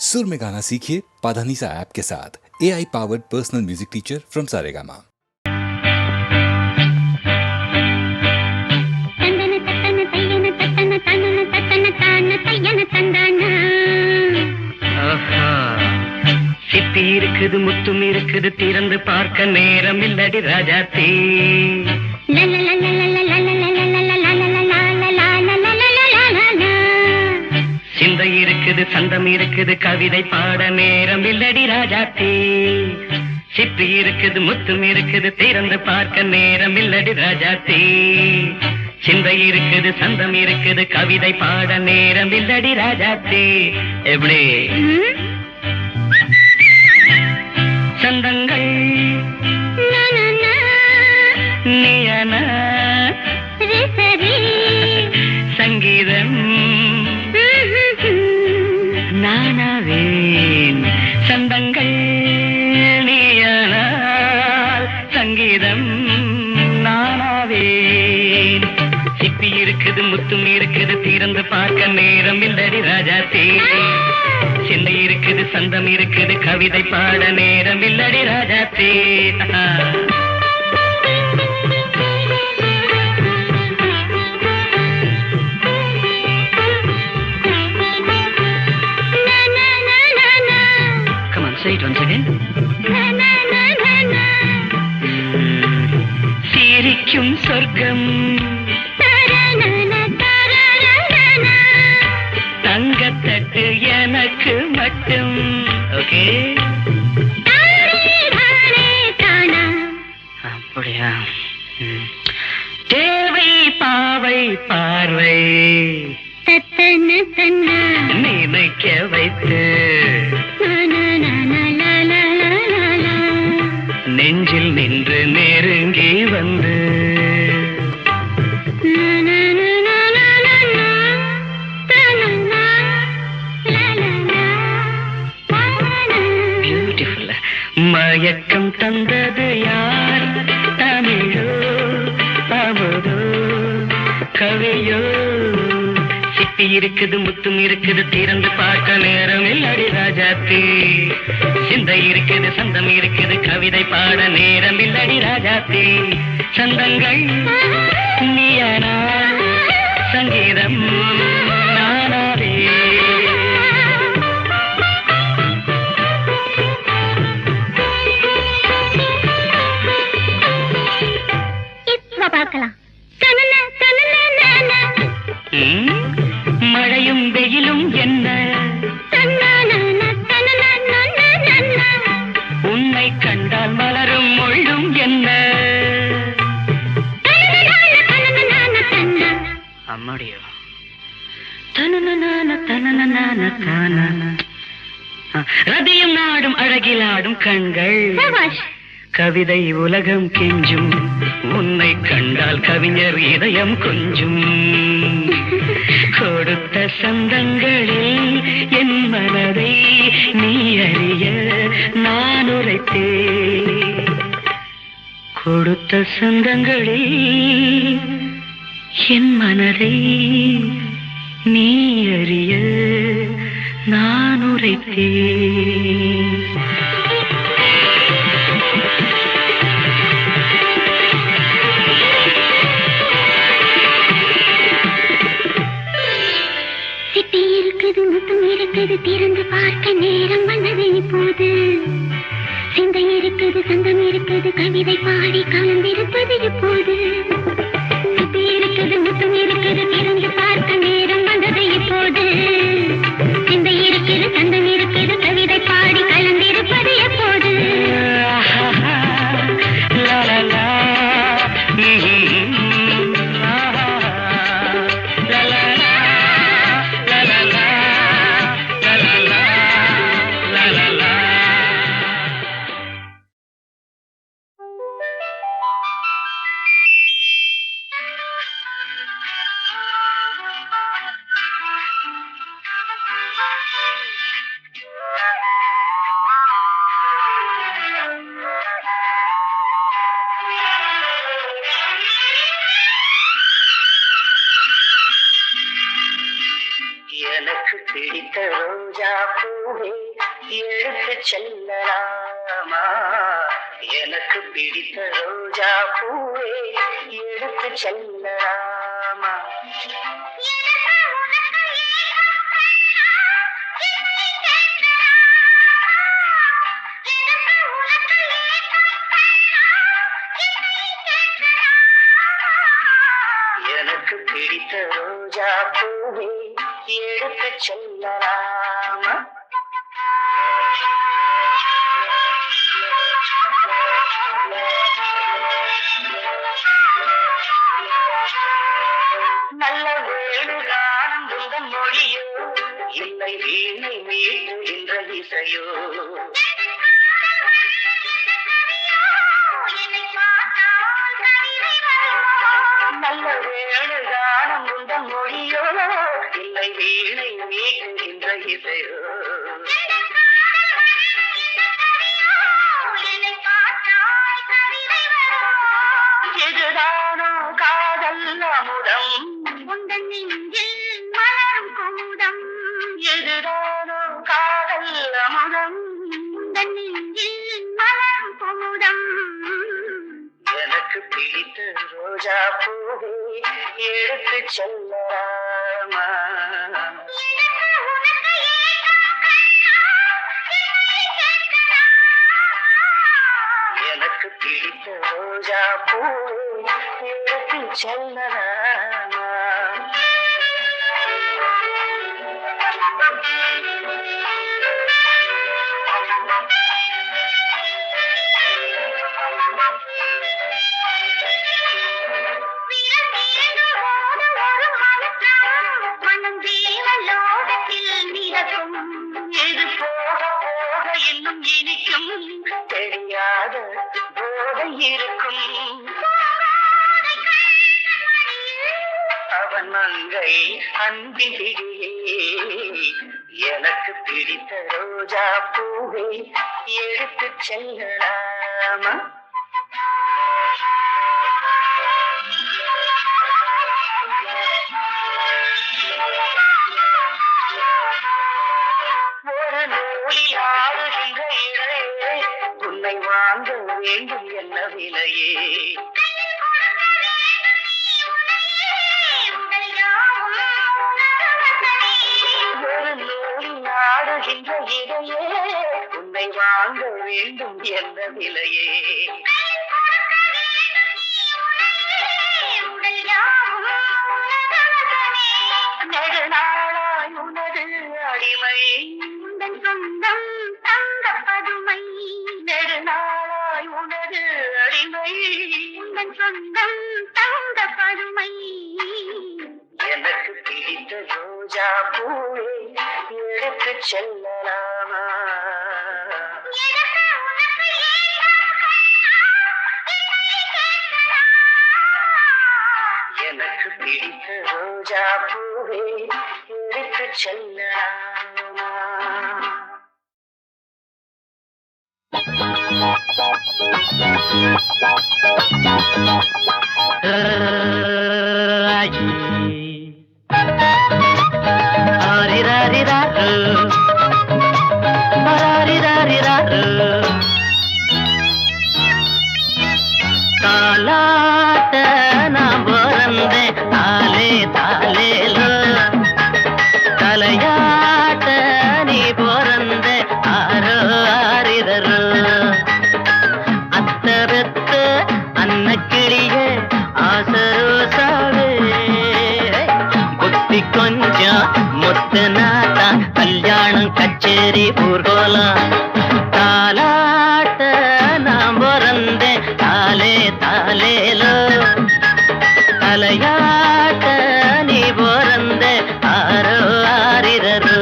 सुर में गाना सीखिए पाधानीसा ऐप के साथ AI powered personal music teacher from Saregama. சிப்பி இருக்குது முத்தும் இருக்குது திறந்து பார்க்க நேரம் இல்லடி ராஜாத்தி. சிந்தை இருக்குது சந்தம் இருக்குது கவிதை பாட நேரம் இல்லடி ராஜாத்தி. சிப்பி இருக்குது முத்தும் இருக்குது திறந்து பார்க்க நேரம் இல்லடி ராஜாத்தி. சிந்தை இருக்குது சந்தம் இருக்குது கவிதை பாட நேரம் இல்லடி ராஜாத்தி. எப்படி சந்தங்கள் நீயன சங்கீதம் நானாவேன். சந்தங்கள் நீயனால் சங்கீதம் நானாவேன். சிப்பி இருக்குது முத்தும் இருக்குது திறந்து பார்க்க நேரம் இல்லடி ராஜாத்தி. சிந்தை இருக்குது சந்தம் இருக்குது கவிதை பாட நேரம் இல்லடி Rajathi. Come on, say it once again. சிரிக்கும் சொர்க்கம் தங்கத்தட்டு எனக்கு மட்டும். ஓகே அப்படியா? தேவை பாவை பார்வை நினைக்க வைத்து நெஞ்சில் நின்று நெருங்கி வந்து மயக்கம் தந்தது யார்? தமிழோ அமுதோ கவியோ? சிப்பி இருக்குது முத்தும் இருக்குது திறந்து பார்க்க நேரம் இல்லடி ராஜாத்தி. சிந்தை இருக்குது சந்தம் இருக்குது கவிதை பாட நேரம் இல்லடி ராஜாத்தி. சந்தங்கள் நீயனா சங்கீதம் நானாவே. பார்க்கலாம். மழையும் வெயிலும் என்ன உன்னை கண்டால் மலரும் மொழியும் என்ன? அம்மாடியோ ரதியும் நாடும் அழகிலாடும் கண்கள் கவிதை உலகம் கெஞ்சும். உன்னை கண்டால் கவிஞர் இதயம் கொஞ்சும். கொடுத்த சந்தங்களில் என் மனதை நீ அறிய நான் உரைத்தேன். கொடுத்த சந்தங்களில் என் மனதை நீ அறிய நான் உரைத்தேன். முத்தும் இருக்குது திறந்து பார்க்க நேரம் வந்தது இப்போது. சிந்தை இருக்குது சந்தம் இருக்குது கவிதை பாடி கலந்திருப்பது இப்போது. சிப்பி இருக்குது முத்தும் இருக்குது திறந்து பார்க்க நேரம் வந்தது இப்போது. சிந்தை இருக்குது சந்தம் இருக்குது கவிதை பாடி கலந்திருப்பது எப்போது. பூவே எடுத்து செல்லலாமா எனக்கு பிடித்த ரோஜா பூவே எடுத்து செல்லலாமா எனக்கு பிடித்த ரோஜா பூவே எடுத்து செல்லலாமா நல்ல வேணுகானம் உங்கள் மொழியோ இல்லை வீணை மீட்டுகின்ற இசையோ நல்ல வேணுகானம் உங்கள் மொழியோ இல்லை வீணை மீட்டுகின்ற இசையோ இதுதானோ காதல் அமுதம் உந்தன் நெஞ்சில் மலரும் குமுதம் இதுதானோ காதல் அமுதம் உந்தன் நெஞ்சில் மலரும் குமுதம் எனக்கு பிடித்த ரோஜா பூவே எடுத்து செல்லலாமா எனக்கு பிடித்த ரோஜா பூவே எடுத்து செல்லலாமா மனம் தேவலோகத்தில் மிதக்கும் இது போக போக இன்னும் இனிக்கும் தெரியாத போதை இருக்கும் அவன் மங்கை அன்பின் பிடியே எனக்கு பிடித்த ரோஜா பூவை எடுத்து செல்லலாமா ஒரு நூலில் ஆடுகின்ற இடையே உன்னை வாங்க வேண்டும் என்ன விலையே ஒரு நூலில் ஆடுகின்ற இடையே உன்னை வாங்க வேண்டும் என்ன விலையே நெடுநாளாய் உனது அடிமை உந்தன் சொந்தம் தங்க பதுமை நெடுநாளாய் உனது அடிமை உந்தன் சொந்தம் தங்க பதுமை எனக்கு பிடித்த ரோஜா பூவே எடுத்து செல்லலாமா எனக்கு பிடித்த ரோஜா பூவே எடுத்து செல்லலாமா தாலாட்ட நான் பிறந்தேன் தாலே தாலேலோ தலையாட்ட நீ பிறந்த ஆரோ ஆரிரோ அத்த பெத்த அன்னக்கிளிய ஆசரோசாவே புத்தி கொஞ்சம் முத்து நாத்தா கல்யாணம் கச்சேரி ஊர்கோலம் தாலாட்ட நான் பிறந்தேன் தாலே தாலேலோ தலையாட்ட நீ பிறந்த ஆரோ ஆரிரோ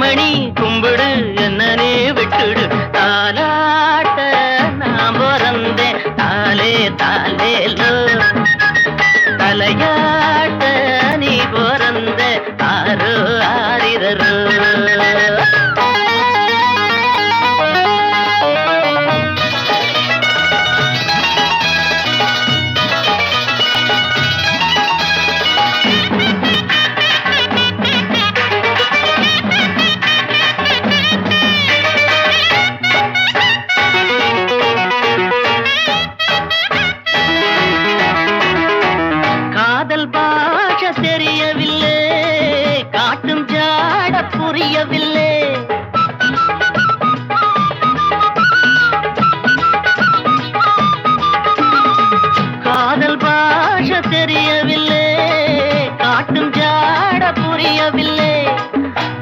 கண்மணி கும்பிடு என்னனே விட்டுடு தாலாட்ட நான் பிறந்தேன் தாலே தாலேலோ தலையாட்ட நீ பிறந்த ஆரோ ஆரிரரோ தெரியவில்லை காட்டும் ஜாட புரியவில்லை காதல் பாஷ தெரியவில்லை காட்டும் ஜாட புரியவில்லை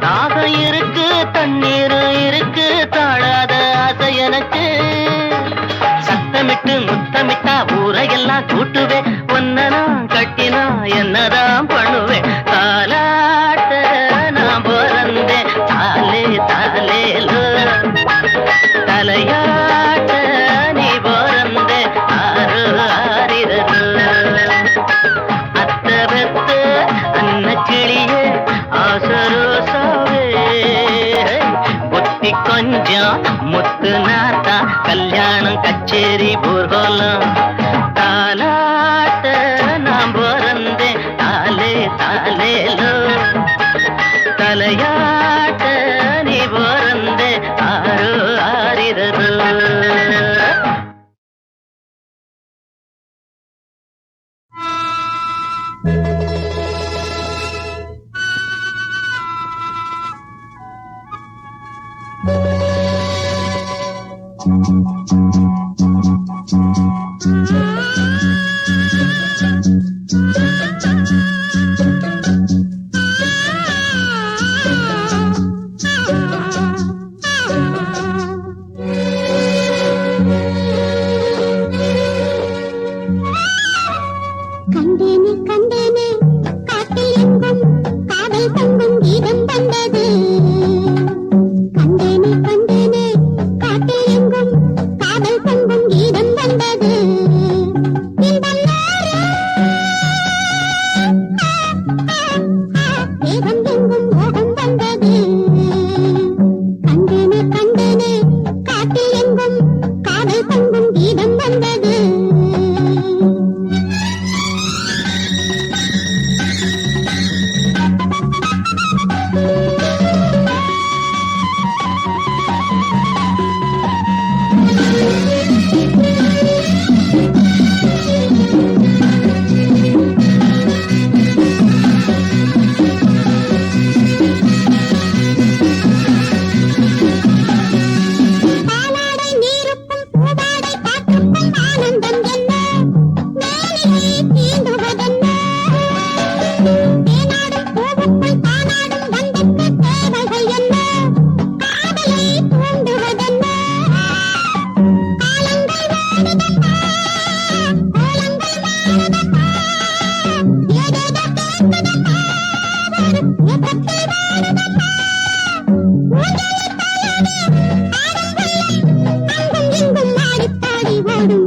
தாக இருக்கு தண்ணீர் இருக்கு தாழாத ஆசை எனக்கு சத்தமிட்டு முத்தமிட்டா ஊரையெல்லாம் கூட்டுவேன் ஒன்ன நான் கட்டினா என்னதான் பண்ணுவேன் தாலாட்ட நான் பிறந்தேன் தாலே தாலேலோ தலையாட்ட நீ பிறந்தே ஆறு ஆரிரோ அத்த பெத்த அன்ன கிளியே ஆசரோசாவே புத்தி கொஞ்சம் முத்து நாத்தா கல்யாணம் கச்சேரி ஊர்வலம் தாலாட்ட நான் பிறந்தேன் தாலே தாலேலோ தலையாட்ட நீ பிறந்தே ஆரோ ஆரிரோ கண்டேனே கண்டேனே காட்டில் எங்கும் காதல் பொங்கும் கீதம் வந்தது கண்டேனே கண்டேனே காட்டில் எங்கும் காதல் பொங்கும் கீதம் வந்தது வேகம் எங்கும் மோகம் வந்தது கண்டேனே கண்டேனே காட்டில் எங்கும் காதல் பொங்கும் கீதம் வந்தது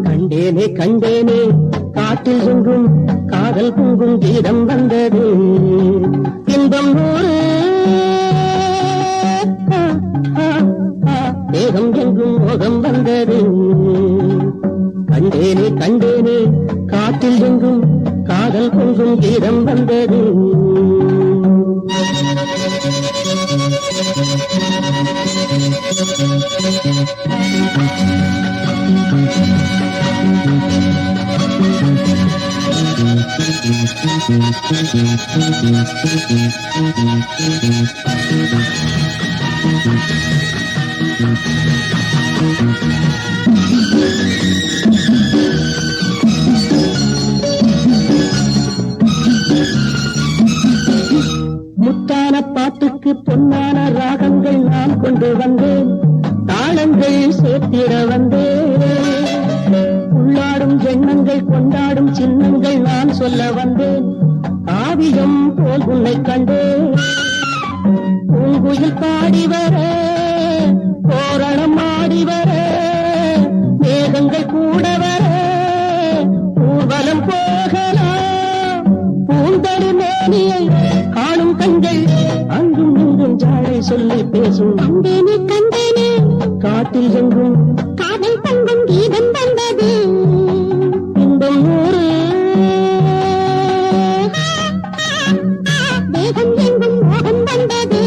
கண்டேனே கண்டேனே காட்டில் எங்கும் காதல் பொங்கும் கீதம் வந்தது இன்பம் நூறு வேகம் எங்கும் மோகம் வந்தது கண்டேனே கண்டேனே காட்டில் எங்கும் காதல் பொங்கும் கீதம் வந்தது முத்தான பாட்டுக்கு பொன்னான ராகங்கள் நான் கொண்டு வந்தேன் தாளங்கள் சேர்த்திட வந்தேன் உள்ளாடும் எண்ணங்கள் கொண்டாடும் சின்னங்கள் நான் சொல்ல வந்தேன் காவியம் போல் உன்னை கண்டேன் பூங்குயில் பாடி வர கோரணம் ஆடி வர மேகங்கள் கூட வர ஊர்வலம் போகலாம் பூந்தடி மேனியை காணும் கண்கள் அங்கும் இங்கும் ஜாடை சொல்லி பேசும் கண்டேனே கண்டேனே காட்டில் எங்கும் காதல் தங்கும் கீதம் வந்தது இன்பம் நூறு தேகம் எங்கும் மோகம் வந்தது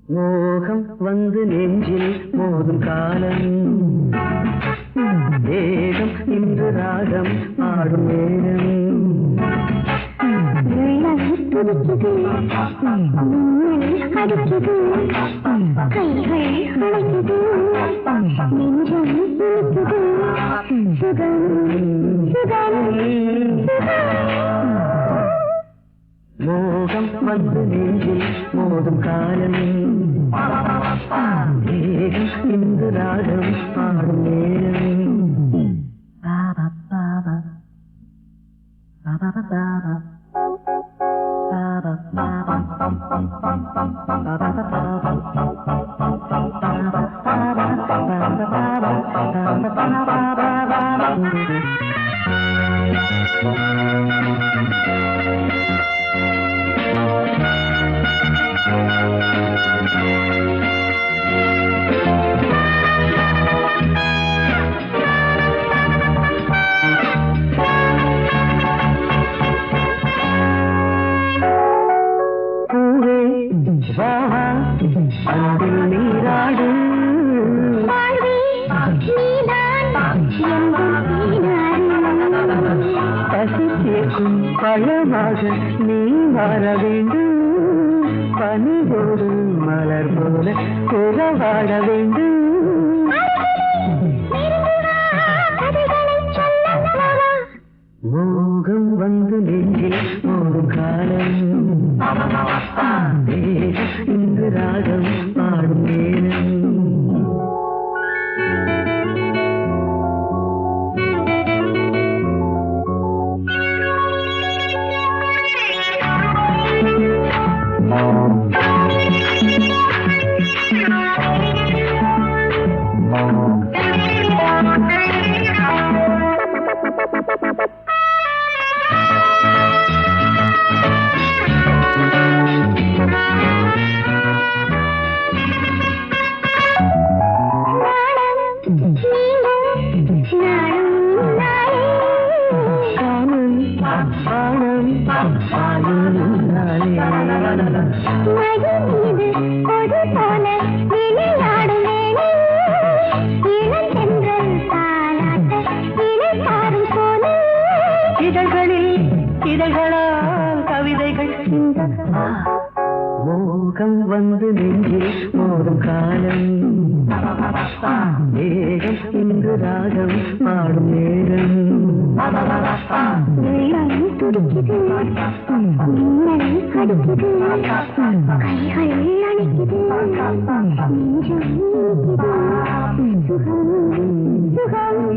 மோகம் வந்து நெஞ்சில் மோதும் காலம் வேகம் இன்று ராகம் ஆடும் நேரம் துடிக்குது அடிக்குது கைகள் அழைக்குது நெஞ்சம் இனிக்குது சுகம் சுகம் மோகம் வந்து நெஞ்சில் மோதும் காலம் வேகம் இன்று ராகம் ஆடும் நேரம் பாபா பாபா பாபா பாபா அன்பில் நீராடு பசி சேர்க்கும் பழமாக நீ வர வேண்டும் பனியோடு மலர் போல உறவாட வேண்டும் மோகம் வந்து நெஞ்சில் மோதும் காலம் இன்று ராகம் பாடும் நேரம் இதழ்களால் கவிதைகள் மோகம் வந்து நெஞ்சில் மோதும் காலம் வேகம் இன்று ராகம் பாடும் நேரம் துடிக்குது மின்னல் அடிக்குது கைகள் அணைக்குது நெஞ்சம் இனிக்குது சுகம் சுகம்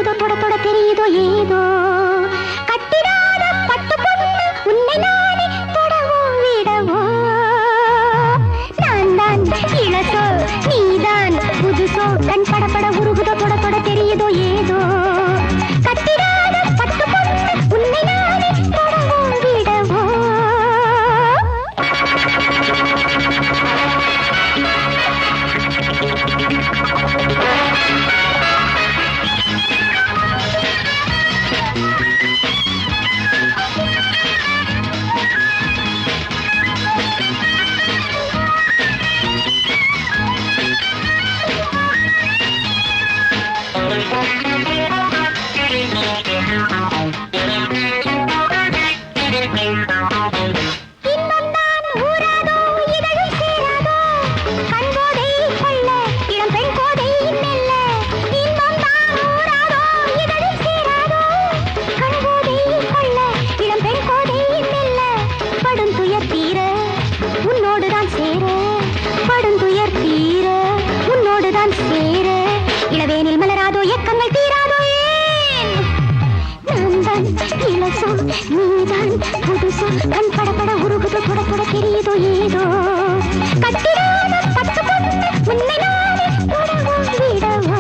உருகுதோ தொட தொட தெரியுதோ ஏதோ கட்டிடாத பட்டு பொண்ணு உன்னை நானே தொடவோ விடவோ நான் தான் இளசோ நீதான் புதுசோ கண் படபட உருகுதோ தொட தொட தெரியுதோ ஏதோ கட்டிடாத பட்டு பொண்ணு உன்னை நானே தொடவோ விடவோ இளவேனில் மலராதோ எக்கங்கள் தீராதோ ஏன் நான் தான் இளசோ நீதான் புதுசோ கண் படபட உருகுதோ தொட தொட தெரியுதோ ஏதோ கட்டிடாத பட்டு பொண்ணு உன்னை நானே தொடவோ விடவோ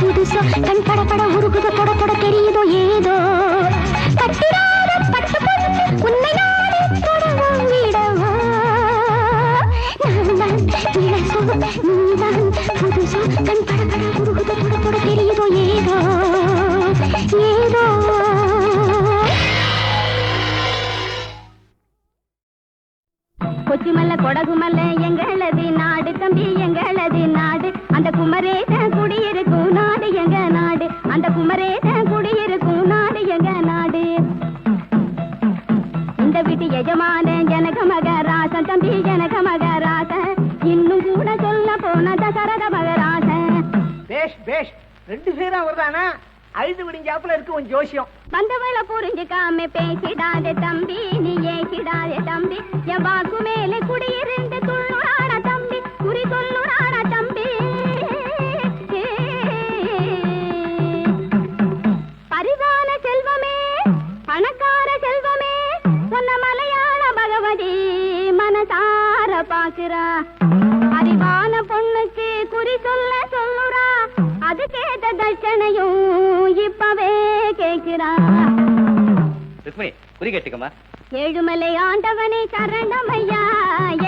புதுசோ கண் படபட உருகுதோ தொட தொட தெரியுதோ ஏதோ கட்டிடாத பட்டு பொண்ணு உன்னை நானே தொடவோ விடவோ நான் தான் இளசோ நீதான் புதுசோ கண் படபட உருகுதோ தொட தொட தெரியுதோ ஏதோ ஏதோ கொச்சிமல்ல கொடகுமல்ல எங்களது நாடு தம்பி எங்களது நாடு அந்த குமரேச குடியிருக்கும் நாடு எங்க நாடு அந்த குமரேச குடியிருக்கும் நாடு எங்க நாடு இந்த வீட்டு எஜமான ஜனக மகராசன் தம்பி ஜனக மகராசன் இன்னும் கூட சொல்ல போன தசரத மகராசன் பேஷ் பேஷ் ரெண்டு பேரா வருதானா அழுது விடிஞ்சாப்புல இருக்கு உன் ஜோசியம் வந்தவள புரிஞ்சுக்காம பேசிடாதே தம்பி நீ ஏசிடாதே தம்பி என் வாக்கு மேலே குடியிருந்து துள்ளுறான தம்பி குறி சொல்லுறான தம்பி பரிதான செல்வமே பணக்கார செல்வமே சொன்ன மலையாள பகவதி மனசார பாக்குறா அறிவான பொண்ணுக்கு குறி சொல்ல சொல்லுறா அதுக்கேத்த தட்சணையும் இப்பவே கேட்கிறா குறி கேட்டுக்கமா ஏழுமலை ஆண்டவனே சரணமையா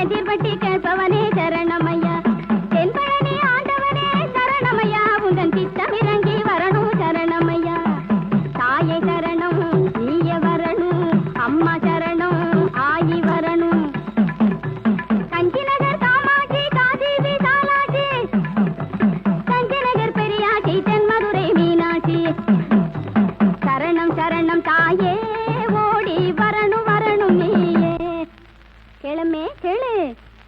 எதிர்பட்டி கேட்பவனே சரணமையா தென்பழனி ஆண்டவனே சரணமையா உங்கள் திட்டம் இறங்கி வரணும் சரணமையா தாயை சரணம் நீய வரணும் அம்மா சரணம் ஆயி வரணும் கஞ்சிநகர் காமாட்சி காதேவி சாலாட்சி கஞ்சிநகர் பெரியாட்சி தென்மதுரை மீனாட்சி சரணம் சரணம் தாயே ஓடி வரணும் வரணும் நீயே கிளமே கிளு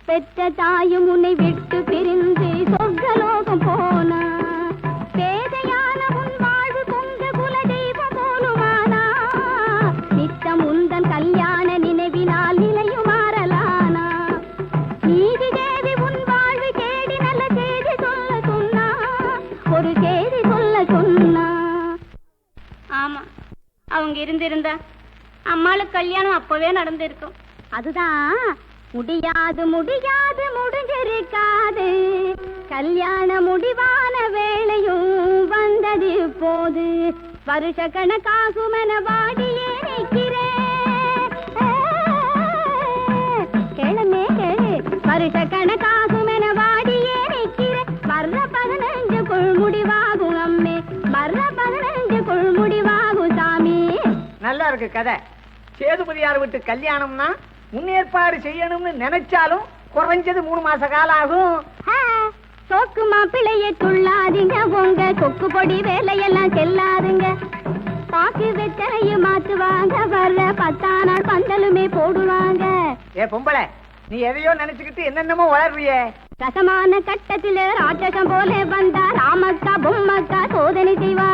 பெற்ற தாயும் உன்னை விட்டு பிரிந்து சொர்க்கலோகம் போனா பேதையான உன் வாழ்வு பொங்க குல தெய்வம் போலுமானா நித்தம் உந்தன் கல்யாண நினைவினால் நிலையும் மாறலானா நீதி தேவி உன் வாழ்வு கேடி நல்ல செய்தி சொல்ல சொன்னா ஒரு செய்தி சொல்ல சொன்னா ஆமா அவங்க இருந்திருந்தா அம்மாளுக்கு கல்யாணம் அப்பவே நடந்திருக்கும் அதுதான் முடியாது முடியாது முடிஞ்சிருக்காது கல்யாண முடிவான வேளையும் வந்தது போது வருஷ கணக்காகுமென வாடியே நிற்கிறேன் கேளமே கேளு வருஷ கணக்காகுமென வாடியே நிற்கிறேன் வர்ற 15 முடிவாகும் அம்மே வர்ற 15 முடிவாகும் சாமி. நல்லா இருக்கு கதை. சேதுபதியார் வீட்டு கல்யாணம்னா முன்னேற்பாடு செய்யணும்னு நினைச்சாலும் குறைஞ்சது 3 மாச காலம் ஆகும். சோக்கு மாப்பிள்ளைய துள்ளாதீங்க உங்க கொக்கு பொடி வேலையெல்லாம் செல்லாதுங்க பாக்கு வெச்சனையும் மாத்துவாங்க வர்ற 10 நாள் பந்தலுமே போடுவாங்க. ஏ பொம்பளை நீ எதையோ நினைச்சுக்கிட்டு என்னென்னமோ வளர்றியே. ரசமான கட்டத்தில ராட்சசம் போல வந்தா ராமக்கா பொம்மக்கா சோதனை செய்வா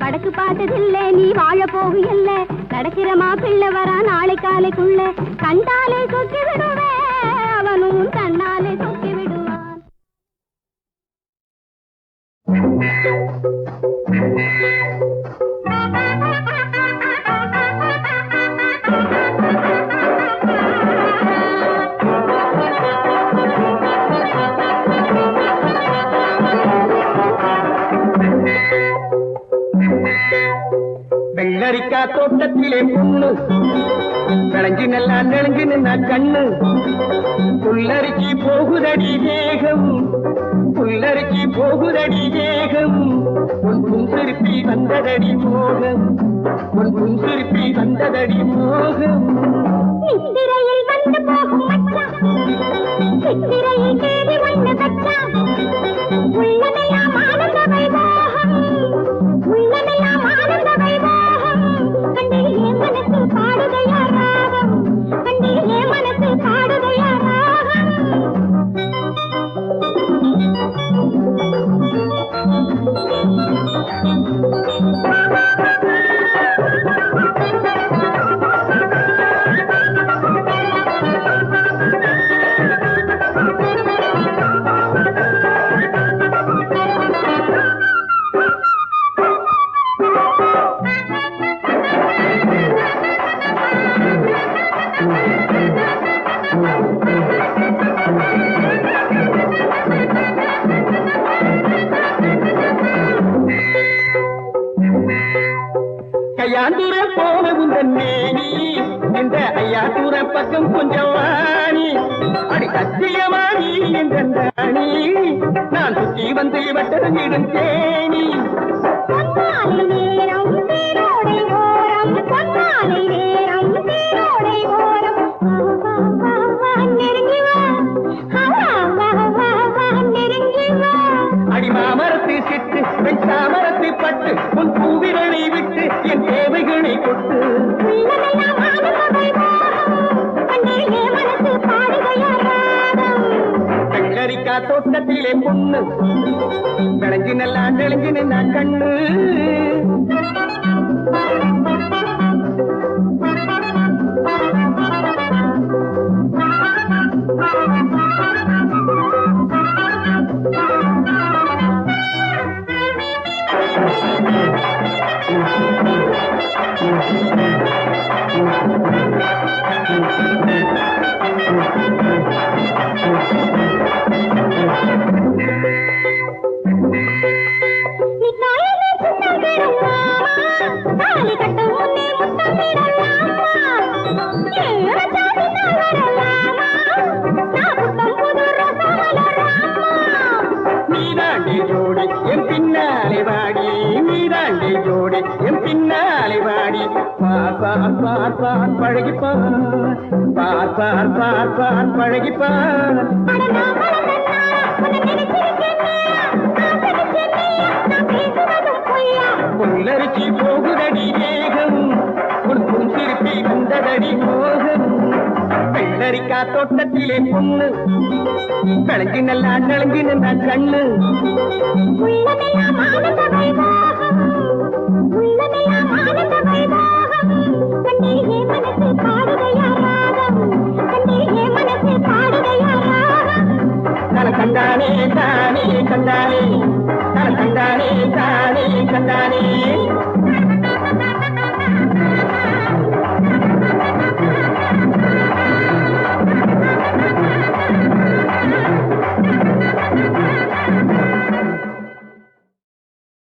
படக்கு பார்த்ததில்ல நீ வாழ போகு இல்ல நடக்கிற மாப்பிள்ளை வரா நாளை காலைக்குள்ள கண்டாலே சொக்கி விடுவேன் அவனும் தன்னாலே சொக்கி விடுவான். வெள்ளரிக்கா தோட்டத்திலே பொண்ணு விளைஞ்சு நல்லா நெளிஞ்சு நின்னா கண்ணு புல்லரிச்சி போகுதடி தேகம் புல்லரிச்சி போகுதடி தேகம் உன் புன்சிருப்பி வந்ததடி மோகம் உன் புன்சிருப்பி வந்ததடி மோகம். நித்திரையில் வந்து போகும் மச்சான் சித்திரையில் தேடி வந்து வச்சான் உள்ளமெல்லாம் ஆனந்த வைபோகம் உள்ளமெல்லாம் ஆனந்த வைபோகம் கண்டிலே மனசு பாடுதையா ராகம் கண்டிலே மனசு பாடுதையா ராகம். கையாந்துர போன உந்தன் மேனி இந்த ஐயாத்துற பக்கம் கொஞ்சம் வாணி அடி சத்தியமானி என்ற ராணி நான் சுற்றி வந்து வட்டரங்கிடும் தேனி. பொன்னாலை நேரம் தேரோடை ஓரம் பொன்னாலை நேரம் தேரோடை ஓரம் வா வா வா நெருங்கி வா வா வா வா நெருங்கி வா. அடி மாமரத்து சிட்டு பெண் சாமரத்து பட்டு உன் பூவிரலை விட்டு என் தேவைகளை கொட்டு உள்ளமெல்லாம் ஆனந்த வைபோகம் கண்டிலே மனசு பாடுதையா ராகம். வெள்ளரிக்கா தோட்டத்திலே பொண்ணு விளைஞ்சு நல்லா நெளிஞ்சு நின்னா கண்ணு நீ தாயிலே சின்னங்கரும் மாமா தாலி கட்டும் முன்னே முத்தமிடலாமா ஏறத்தாடி நான் வரலாமா நான் புத்தம் புது ரசமலராமா. நீதாண்டி ஜோடி என் பின்னாலே வாடி நீதாண்டி ஜோடி என் பின்னாலே வாடி பார் பார் பார் பார் பழகிப்பார் பார் பார் பார் பார் பழகிப்பார். அட நான் வளர்ந்தேன்னா உன்னை நினைச்சிருக்கேன் நான் நினைச்சேன்னையா நான் பேசுவதும் பொய்யா. புல்லரிச்சி போகுதடி தேகம் உன் புன்சிருப்பி வந்ததடி மோகம். வெள்ளரிக்கா தோட்டத்திலே பொண்ணு விளைஞ்சு நல்லா நெளிஞ்சு நின்னா கண்ணு உள்ளமெல்லாம் ஆனந்த வைபோகம்